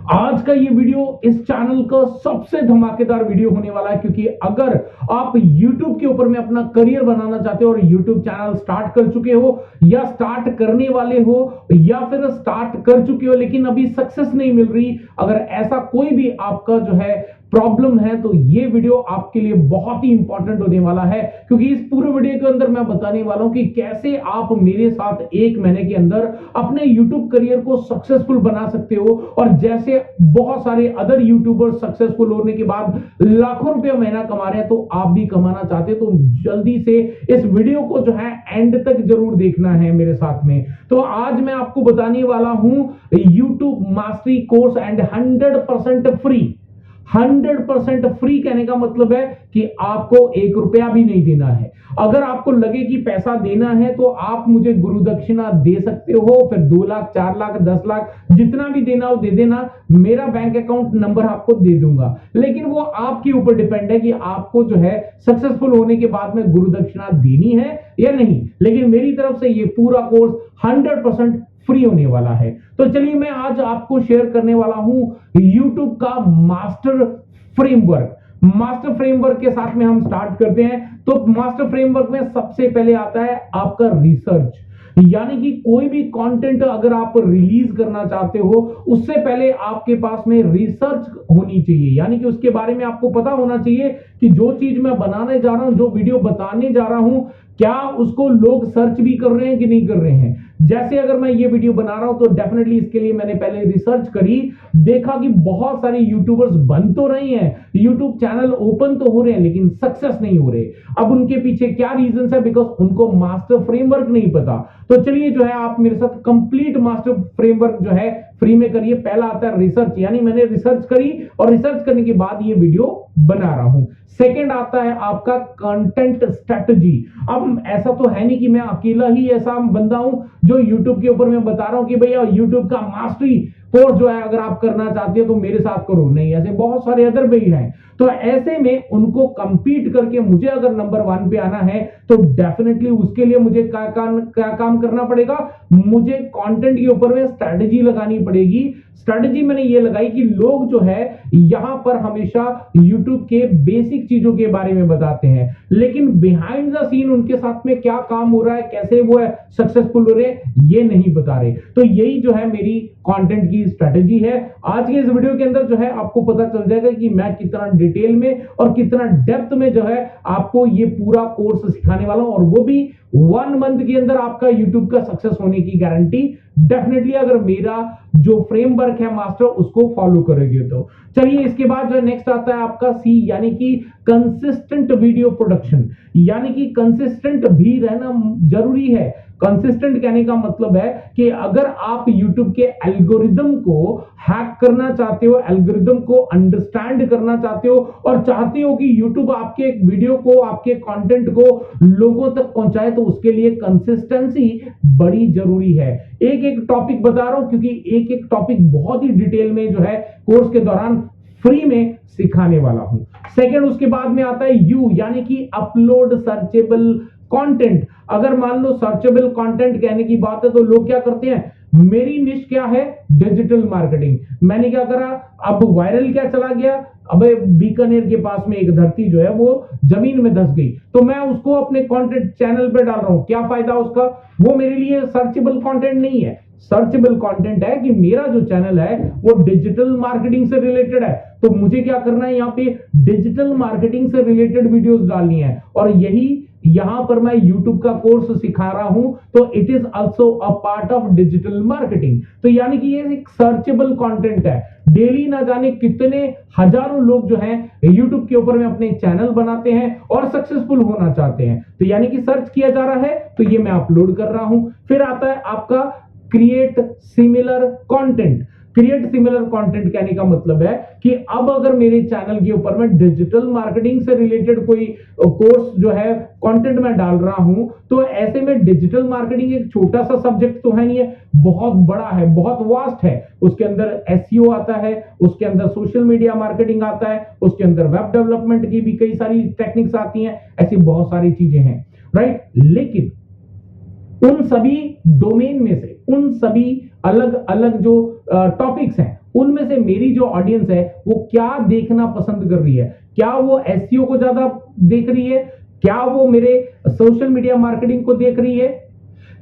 आज का ये वीडियो इस चैनल का सबसे धमाकेदार वीडियो होने वाला है, क्योंकि अगर आप YouTube के ऊपर में अपना करियर बनाना चाहते हो और YouTube चैनल स्टार्ट कर चुके हो या स्टार्ट करने वाले हो या फिर स्टार्ट कर चुके हो लेकिन अभी सक्सेस नहीं मिल रही, अगर ऐसा कोई भी आपका जो है प्रॉब्लम है तो ये वीडियो आपके लिए बहुत ही इंपॉर्टेंट होने वाला है। क्योंकि इस पूरे वीडियो के अंदर मैं बताने वाला हूं कि कैसे आप मेरे साथ 1 महीने के अंदर अपने YouTube करियर को सक्सेसफुल बना सकते हो, और जैसे बहुत सारे अदर यूट्यूबर्स सक्सेसफुल होने के बाद लाखों रुपए महीना कमा रहे हैं, तो आप भी कमाना चाहते हो तो जल्दी से इस वीडियो को जो है एंड तक जरूर देखना है मेरे साथ में। तो आज मैं आपको बताने वाला हूं YouTube mastery course and 100% free. 100% free कहने का मतलब है कि आपको 1 रुपया भी नहीं देना है। अगर आपको लगे कि पैसा देना है तो आप मुझे गुरु दक्षिणा दे सकते हो, फिर 2 लाख 4 लाख 10 लाख जितना भी देना हो दे देना, मेरा बैंक अकाउंट नंबर आपको दे दूंगा। लेकिन वो आपके ऊपर डिपेंड है कि आपको जो है सक्सेसफुल होने के बाद में गुरु दक्षिणा देनी है या नहीं। लेकिन मेरी तरफ से ये पूरा कोर्स 100% फ्री होने वाला है। तो चलिए मैं आज आपको शेयर करने वाला हूं YouTube का मास्टर फ्रेमवर्क। मास्टर फ्रेमवर्क के साथ में हम स्टार्ट करते हैं। तो मास्टर फ्रेमवर्क में सबसे पहले आता है आपका रिसर्च, यानी कि कोई भी कंटेंट अगर आप रिलीज करना चाहते हो उससे पहले आपके पास में रिसर्च होनी चाहिए, यानी कि उसके बारे में आपको पता होना चाहिए कि जो चीज मैं बनाने जा रहा हूं, जो वीडियो बताने जा रहा हूं, क्या उसको लोग सर्च भी कर रहे हैं कि नहीं कर रहे हैं। जैसे अगर मैं ये वीडियो बना रहा हूं तो डेफिनेटली इसके लिए मैंने पहले रिसर्च करी, देखा कि बहुत सारे यूट्यूबर्स बन तो रहे हैं, यूट्यूब चैनल ओपन तो हो रहे हैं लेकिन सक्सेस नहीं हो रहे। अब उनके पीछे क्या रीजन है? बिकॉज उनको मास्टर फ्रेमवर्क नहीं पता। तो चलिए जो है आप मेरे साथ कंप्लीट मास्टर फ्रेमवर्क जो है फ्री में करिए। पहला आता है रिसर्च, यानी मैंने रिसर्च करी और रिसर्च करने के बाद ये वीडियो बना रहा हूं। सेकंड आता है आपका कंटेंट स्ट्रेटजी। अब ऐसा तो है नहीं कि मैं अकेला ही ऐसा बंदा हूं जो YouTube के ऊपर मैं बता रहा हूं कि भैया YouTube का मास्टरी कोर्स जो है अगर आप करना चाहते हो तो मेरे साथ करो। नहीं, ऐसे बहुत सारे अदर भी हैं। तो ऐसे में उनको कंपीट करके मुझे अगर नंबर 1 पे आना है तो डेफिनेटली उसके लिए मुझे क्या काम करना पड़ेगा? मुझे कंटेंट के ऊपर में स्ट्रेटजी लगानी पड़ेगी। स्ट्रेटजी मैंने ये लगाई कि लोग जो है यहां पर हमेशा YouTube के बेसिक चीजों के बारे में बताते हैं, लेकिन बिहाइंड द सीन उनके साथ में क्या काम हो रहा है, कैसे वो है सक्सेसफुल हो रहे हैं, ये नहीं बता रहे। तो यही जो है मेरी कंटेंट की स्ट्रेटजी है। आज के इस वीडियो के अंदर जो है आपको पता चल जाएगा कि मैं कितना डिटेल में और कितना डेप्थ में जो है आपको ये पूरा कोर्स सिखाने वाला हूं, और वो भी 1 मंथ के अंदर आपका YouTube का सक्सेस होने की गारंटी डेफिनेटली, अगर मेरा जो फ्रेमवर्क है मास्टर उसको फॉलो करोगे तो। चलिए इसके बाद जो नेक्स्ट आता है आपका C, यानी कि कंसिस्टेंट वीडियो प्रोडक्शन, यानी कि कंसिस्टेंट भी रहना जरूरी है। कंसिस्टेंट कहने का मतलब है कि अगर आप YouTube के एल्गोरिदम को हैक करना चाहते हो, एल्गोरिदम को अंडरस्टैंड करना चाहते हो और चाहते हो कि YouTube आपके एक वीडियो को, आपके कंटेंट को लोगों तक पहुंचाए, तो उसके लिए कंसिस्टेंसी बड़ी जरूरी है। एक एक टॉपिक बता रहा हूं क्योंकि एक एक टॉपिक बहुत ही डिटेल में जो है कोर्स के दौरान फ्री में सिखाने वाला हूं। सेकंड उसके बाद में आता है U, यानी कि अपलोड सर्चेबल कंटेंट। अगर मान लो सर्चेबल कंटेंट कहने की बात है तो लोग क्या करते हैं, मेरी निश क्या है? Digital marketing. मैंने क्या करा, अब वायरल क्या चला गया, अबे बीकानेर के पास में एक धरती जो है वो जमीन में धंस गई, तो मैं उसको अपने कंटेंट चैनल पे डाल रहा हूं। क्या फायदा उसका? वो मेरे लिए सर्चेबल कंटेंट नहीं है। सर्चेबल कंटेंट है कि मेरा जो चैनल है वो डिजिटल मार्केटिंग से रिलेटेड है, तो मुझे क्या करना है, यहाँ पे डिजिटल मार्केटिंग से रिलेटेड वीडियोस डालनी है, और यही यहां पर मैं YouTube का कोर्स सिखा रहा हूं। तो it is also a part of digital marketing. तो यानी कि ये एक सर्चेबल कंटेंट है। डेली ना जाने कितने हजारों लोग जो हैं YouTube के ऊपर में अपने चैनल बनाते हैं और सक्सेसफुल होना चाहते हैं, तो यानी कि सर्च किया जा रहा है तो ये मैं अपलोड कर रहा हूं। फिर आता है आपका create similar content. Create similar content कहने का मतलब है कि अब अगर मेरे चैनल के ऊपर में डिजिटल मार्केटिंग से रिलेटेड कोई कोर्स जो है कंटेंट में डाल रहा हूं, तो ऐसे में डिजिटल मार्केटिंग एक छोटा सा सब्जेक्ट तो है नहीं है, बहुत बड़ा है, बहुत वास्ट है। उसके अंदर एसईओ आता है, उसके अंदर सोशल मीडिया मार्केटिंग आता है, उसके अंदर वेब डेवलपमेंट की भी कई सारी टेक्निक्स आती हैं, ऐसी बहुत सारी चीजें हैं, राइट। लेकिन उन सभी डोमेन में से, उन सभी अलग अलग जो टॉपिक्स हैं, उनमें से से मेरी जो ऑडियंस है वो क्या देखना पसंद कर रही है। क्या वो एसईओ को ज्यादा देख रही है, क्या वो मेरे सोशल मीडिया मार्केटिंग को देख रही है,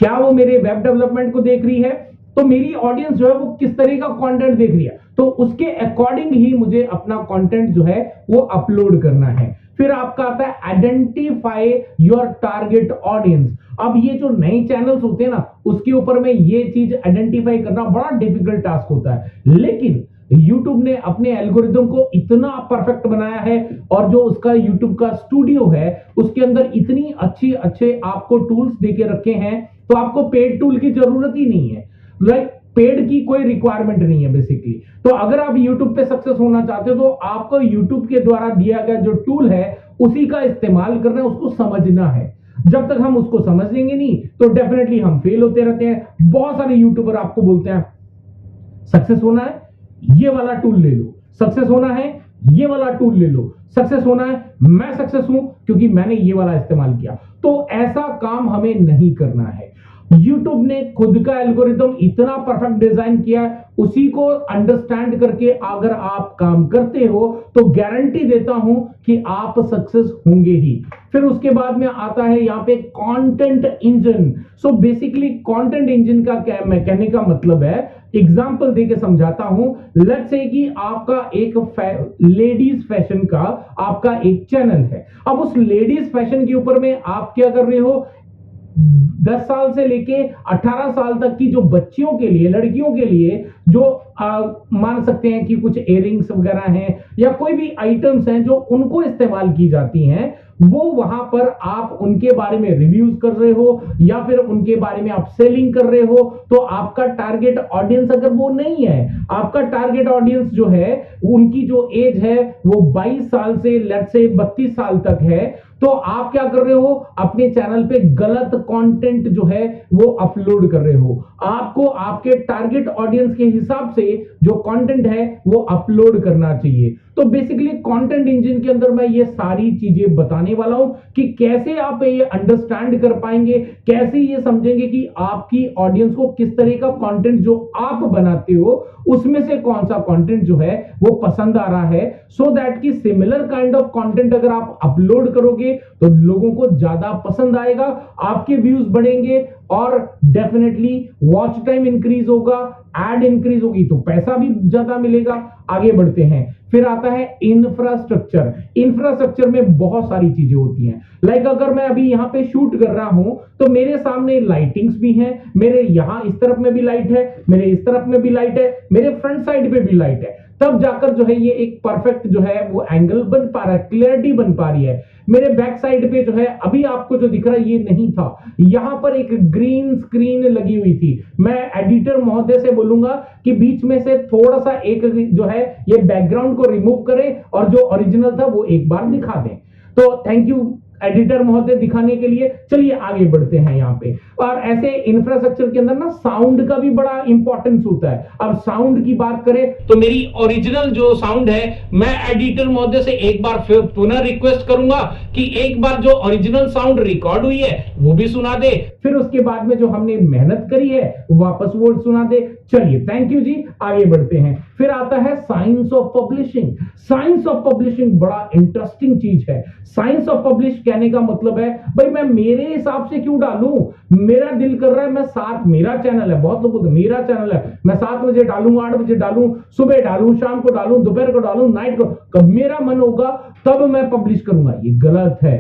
क्या वो मेरे वेब डेवलपमेंट को देख रही है। तो मेरी ऑडियंस जो है वो किस तरह का कंटेंट देख रही है, तो उसके अकॉर्डिंग ही मुझे अपना कंटेंट जो है वो अपलोड करना है। फिर आपका आता है आइडेंटिफाई योर टारगेट ऑडियंस। अब ये जो नए चैनल्स होते हैं ना, उसके ऊपर में ये चीज आइडेंटिफाई करना बड़ा डिफिकल्ट टास्क होता है, लेकिन YouTube ने अपने एल्गोरिदम को इतना परफेक्ट बनाया है, और जो उसका YouTube का स्टूडियो है उसके अंदर इतनी अच्छे आपको टूल्स देके रखे हैं, तो आपको पेड टूल की जरूरत ही नहीं है। लाइक पेड की कोई रिक्वायरमेंट नहीं है बेसिकली। तो अगर आप YouTube पे सक्सेस होना चाहते हो तो आपको YouTube के द्वारा दिया गया जो टूल है उसी का इस्तेमाल करना है, उसको समझना है। जब तक हम उसको समझ लेंगे नहीं तो डेफिनेटली हम फेल होते रहते हैं। बहुत सारे यूट्यूबर आपको बोलते हैं सक्सेस होना है ये वाला टूल ले लो, सक्सेस होना है ये वाला टूल ले लो, सक्सेस होना है मैं सक्सेस हूं क्योंकि मैंने ये वाला इस्तेमाल किया। तो ऐसा काम हमें नहीं करना है। YouTube ने खुद का एल्गोरिदम इतना परफेक्ट डिजाइन किया है, उसी को अंडरस्टैंड करके अगर आप काम करते हो तो गारंटी देता हूं कि आप सक्सेस होंगे ही। फिर उसके बाद में आता है यहाँ पे content engine. So basically content engine का क्या मैं कहने का मतलब है, एग्जांपल देके समझाता हूं। लेट्स से कि आपका एक लेडीज फैशन का आपका एक चैनल है। अब उस लेडीज फैशन के ऊपर में आप क्या कर रहे हो, 10 साल से लेके 18 साल तक की जो बच्चियों के लिए, लड़कियों के लिए जो मान सकते हैं कि कुछ इयररिंग्स वगैरह हैं या कोई भी आइटम्स हैं जो उनको इस्तेमाल की जाती हैं, वो वहां पर आप उनके बारे में रिव्यूज कर रहे हो या फिर उनके बारे में आप सेलिंग कर रहे हो। तो आपका टारगेट ऑडियंस अगर वो नहीं है, आपका टारगेट ऑडियंस जो है उनकी जो एज है वो 22 साल से लेट्स से 32 साल तक है, तो आप क्या कर रहे हो, अपने चैनल पे गलत कंटेंट जो है वो अपलोड कर रहे हो। आपको आपके टारगेट ऑडियंस के हिसाब से जो कंटेंट है वो अपलोड करना चाहिए। तो बेसिकली कंटेंट इंजन के अंदर मैं ये सारी चीजें बताने वाला हूं कि कैसे आप ये अंडरस्टैंड कर पाएंगे, कैसे ये समझेंगे कि आपकी ऑडियंस को किस तरह का कंटेंट जो आप बनाते हो उसमें से कौन सा कंटेंट जो है वो पसंद आ रहा है, सो दैट कि सिमिलर काइंड ऑफ कंटेंट अगर आप अपलोड करोगे तो लोगों को ज्यादा पसंद आएगा, आपके व्यूज बढ़ेंगे और डेफिनेटली वॉच टाइम इंक्रीज होगा, एड इंक्रीज होगी तो पैसा भी ज्यादा मिलेगा। आगे बढ़ते हैं। फिर आता है इंफ्रास्ट्रक्चर। इंफ्रास्ट्रक्चर में बहुत सारी चीजें होती हैं। लाइक अगर मैं अभी यहाँ पे शूट कर रहा हूं तो मेरे सामने लाइटिंग्स भी हैं, मेरे यहाँ इस तरफ में भी लाइट है, मेरे इस तरफ में भी लाइट है, मेरे फ्रंट साइड पे भी लाइट है, तब जाकर जो है ये एक परफेक्ट जो है वो एंगल बन पा रहा है, क्लियरिटी बन पा रही है। मेरे बैक साइड पे जो है अभी आपको जो दिख रहा है ये नहीं था, यहां पर एक ग्रीन स्क्रीन लगी हुई थी। मैं एडिटर महोदय से बोलूंगा कि बीच में से थोड़ा सा एक जो है ये बैकग्राउंड को रिमूव करें और जो ओरिजिनल था वो एक बार दिखा दें। तो थैंक यू एडिटर महोदय दिखाने के लिए। चलिए आगे बढ़ते हैं यहाँ पे। और ऐसे इंफ्रास्ट्रक्चर के अंदर ना साउंड का भी बड़ा इंपॉर्टेंस होता है। अब साउंड की बात करें तो मेरी ओरिजिनल जो साउंड है मैं एडिटर महोदय से एक बार फिर पुनः रिक्वेस्ट करूंगा कि एक बार जो ओरिजिनल साउंड रिकॉर्ड हुई है वो भी सुना दे, फिर उसके बाद में जो हमने मेहनत करी है वापस वो सुना दे। चलिए थैंक यू जी, आगे बढ़ते हैं। फिर आता है science of publishing. Science of publishing बड़ा इंटरेस्टिंग चीज है। साइंस ऑफ पब्लिश कहने का मतलब है भाई मैं मेरे हिसाब से क्यों डालूं, मेरा दिल कर रहा है मैं 7, मेरा चैनल है, बहुत लोग बोलते मेरा चैनल है, मैं 7 बजे डालूं, 8 बजे डालूं, सुबह डालूं, शाम को डालूं, दोपहर को डालूं, नाइट को, कब मेरा मन होगा तब मैं पब्लिश करूंगा। ये गलत है,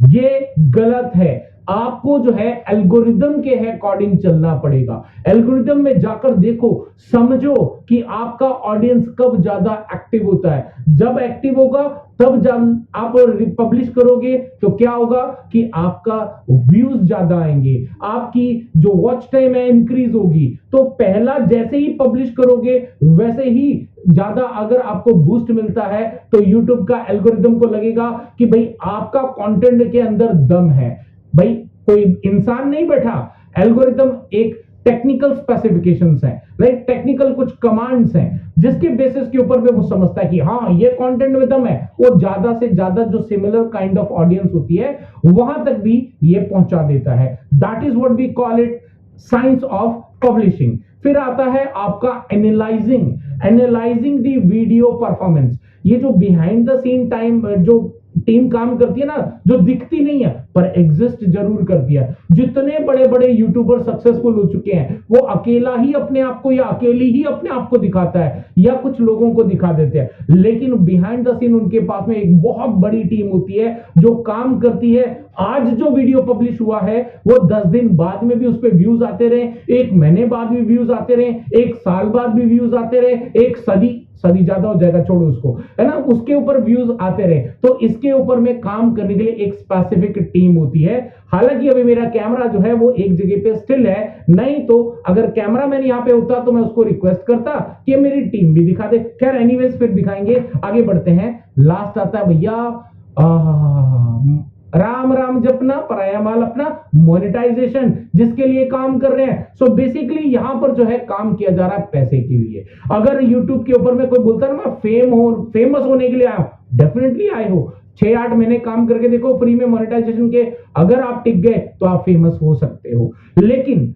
ये गलत है। आपको जो है एल्गोरिदम के अकॉर्डिंग चलना पड़ेगा। एल्गोरिदम में जाकर देखो, समझो कि आपका ऑडियंस कब ज्यादा एक्टिव होता है। जब एक्टिव होगा तब जब आप पब्लिश करोगे तो क्या होगा कि आपका व्यूज ज्यादा आएंगे, आपकी जो वॉच टाइम है इंक्रीज होगी। तो पहला जैसे ही पब्लिश करोगे वैसे ही ज्यादा अगर आपको बूस्ट मिलता है तो YouTube का एल्गोरिदम को लगेगा कि भाई आपका कंटेंट के अंदर दम है। भाई कोई इंसान नहीं बैठा, एल्गोरिदम एक टेक्निकल स्पेसिफिकेशंस हैं, लाइक टेक्निकल कुछ कमांड्स हैं जिसके बेसिस के ऊपर में वो समझता है कि हाँ ये कंटेंट में दम है। वो ज्यादा से ज्यादा जो सिमिलर काइंड ऑफ ऑडियंस होती है वहां तक भी ये पहुंचा देता है। That is what we call it science of publishing. फिर आता है आपका analysing. Analysing the video performance. ये जो बिहाइंड द सीन टाइम जो टीम काम करती है ना, जो दिखती नहीं है पर एग्जिस्ट जरूर करती है। जितने बड़े बड़े यूट्यूबर सक्सेसफुल हो चुके हैं वो अकेला ही अपने आप को या अकेली ही अपने आप को दिखाता है या कुछ लोगों को दिखा देते हैं, लेकिन बिहाइंड द सीन उनके पास में एक बहुत बड़ी टीम होती है जो काम करती है। आज जो वीडियो पब्लिश हुआ है वो 10 दिन बाद में भी उस पर व्यूज आते रहे, 1 महीने बाद भी व्यूज आते रहे, 1 साल बाद भी व्यूज आते रहे, 1 सदी ज्यादा हो जाएगा, छोड़ो उसको, है ना, उसके ऊपर व्यूज आते रहे। तो इसके ऊपर में काम करने के लिए एक स्पेसिफिक टीम होती है। हालांकि अभी मेरा कैमरा जो है वो एक जगह पे स्टिल है, नहीं तो अगर कैमरा मैन यहाँ पे होता तो मैं उसको रिक्वेस्ट करता कि मेरी टीम भी दिखा दे। खैर एनीवेज फिर दिखाएंगे, आगे बढ़ते हैं। लास्ट आता है भैया राम राम जपना, पराया माल अपना, मोनेटाइजेशन, जिसके लिए काम कर रहे हैं। सो बेसिकली यहां पर जो है काम किया जा रहा है पैसे के लिए। अगर यूट्यूब के ऊपर में कोई बोलता है ना मैं फेमस होने के लिए आया हूं, डेफिनेटली आए हो। 6-8 महीने काम करके देखो फ्री में मोनेटाइजेशन के, अगर आप टिक गए तो आप फेमस हो सकते हो। लेकिन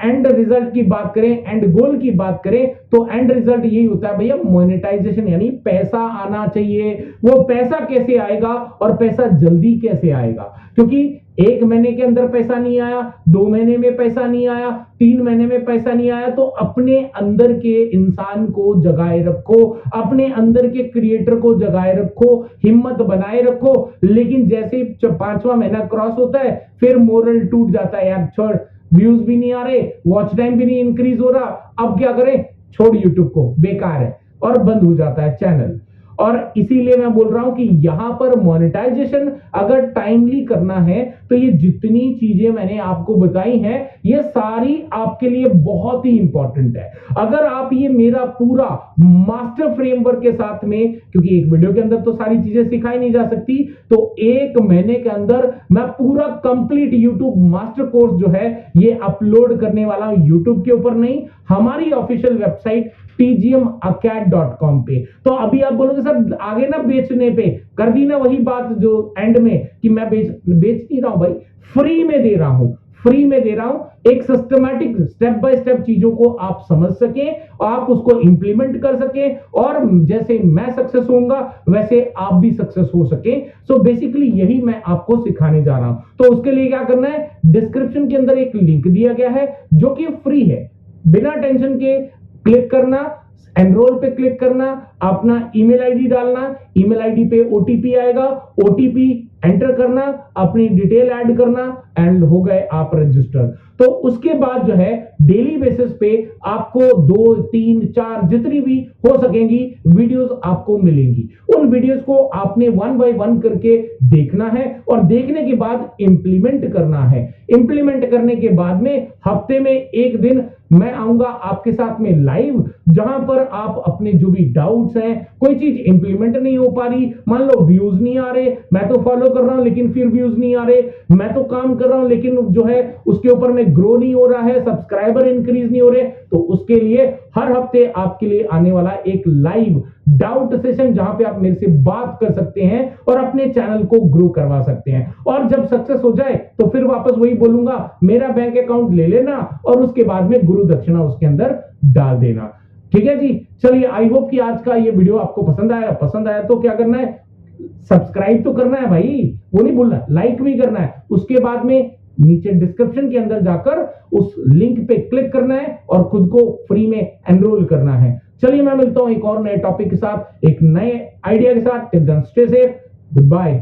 एंड रिजल्ट की बात करें, एंड गोल की बात करें, तो एंड रिजल्ट यही होता है भैया मोनेटाइजेशन, यानी पैसा आना चाहिए। वो पैसा कैसे आएगा और पैसा जल्दी कैसे आएगा, क्योंकि 1 महीने के अंदर पैसा नहीं आया, 2 महीने में पैसा नहीं आया, 3 महीने में पैसा नहीं आया, तो अपने अंदर के इंसान को जगाए रखो, अपने अंदर के क्रिएटर को जगाए रखो, हिम्मत बनाए रखो। लेकिन जैसे जब 5वां महीना क्रॉस होता है फिर मोरल टूट जाता है, यार छोड़, व्यूज भी नहीं आ रहे, वॉच टाइम भी नहीं इंक्रीज हो रहा, अब क्या करें, छोड़ यूट्यूब को, बेकार है, और बंद हो जाता है चैनल। और इसीलिए मैं बोल रहा हूं कि यहां पर मोनेटाइजेशन अगर टाइमली करना है तो ये जितनी चीजें मैंने आपको बताई हैं ये सारी आपके लिए बहुत ही इंपॉर्टेंट है। अगर आप ये मेरा पूरा मास्टर फ्रेमवर्क के साथ में, क्योंकि एक वीडियो के अंदर तो सारी चीजें सिखाई नहीं जा सकती, तो 1 महीने के अंदर मैं पूरा कंप्लीट यूट्यूब मास्टर कोर्स जो है ये अपलोड करने वाला हूं। यूट्यूब के ऊपर नहीं, हमारी ऑफिशियल वेबसाइट tgmacad.com पे। तो अभी आप बोलोगे सर आगे ना बेचने पे कर दी ना वही बात जो एंड में कि मैं बेच नहीं रहा हूं भाई, फ्री में दे रहा हूं, फ्री में दे रहा हूं। एक सिस्टमैटिक स्टेप बाय स्टेप चीजों को आप समझ सकें, आप उसको इंप्लीमेंट कर सकें, और जैसे मैं सक्सेस होऊंगा वैसे आप भी सक्सेस हो सके। सो बेसिकली यही मैं आपको सिखाने जा रहा हूं। तो उसके लिए क्या करना है, डिस्क्रिप्शन के अंदर एक लिंक दिया गया है जो कि फ्री है, बिना टेंशन के क्लिक करना, एनरोल पे क्लिक करना, अपना ईमेल आईडी डालना, ईमेल आईडी पे ओटीपी आएगा, ओटीपी एंटर करना, अपनी डिटेल ऐड करना, एंड हो गए आप रजिस्टर। तो उसके बाद जो है डेली बेसिस पे आपको 2, 3, 4 जितनी भी हो सकेंगी वीडियोस आपको मिलेंगी। उन वीडियोस को आपने 1 बाय 1 करके देखना है और देखने के बाद इंप्लीमेंट करना है। इंप्लीमेंट करने के बाद में हफ्ते में 1 दिन मैं आऊंगा आपके साथ में लाइव, जहां पर आप अपने जो भी डाउट्स हैं, कोई चीज इंप्लीमेंट नहीं हो पा रही, मान लो व्यूज नहीं आ रहे, मैं तो फॉलो कर रहा हूं लेकिन फिर व्यूज नहीं आ रहे, मैं तो काम कर रहा हूं लेकिन जो है उसके ऊपर में ग्रो नहीं हो रहा है, सब्सक्राइबर इंक्रीज नहीं हो रहे, तो उसके लिए हर हफ्ते आपके लिए आने वाला एक लाइव डाउट सेशन जहां पे आप मेरे से बात कर सकते हैं और अपने चैनल को ग्रो करवा सकते हैं। और जब सक्सेस हो जाए तो फिर वापस वही बोलूंगा, मेरा बैंक अकाउंट ले लेना और उसके बाद में गुरु दक्षिणा उसके अंदर डाल देना। ठीक है जी, चलिए आई होप कि आज का ये वीडियो आपको पसंद आया तो क्या करना है, सब्सक्राइब तो करना है भाई, वो नहीं भूलना, लाइक भी करना है। उसके बाद में नीचे डिस्क्रिप्शन के अंदर जाकर उस लिंक पे क्लिक करना है और खुद को फ्री में एनरोल करना है। चलिए मैं मिलता हूं एक और नए टॉपिक के साथ, एक नए आइडिया के साथ। Till then stay safe, good bye.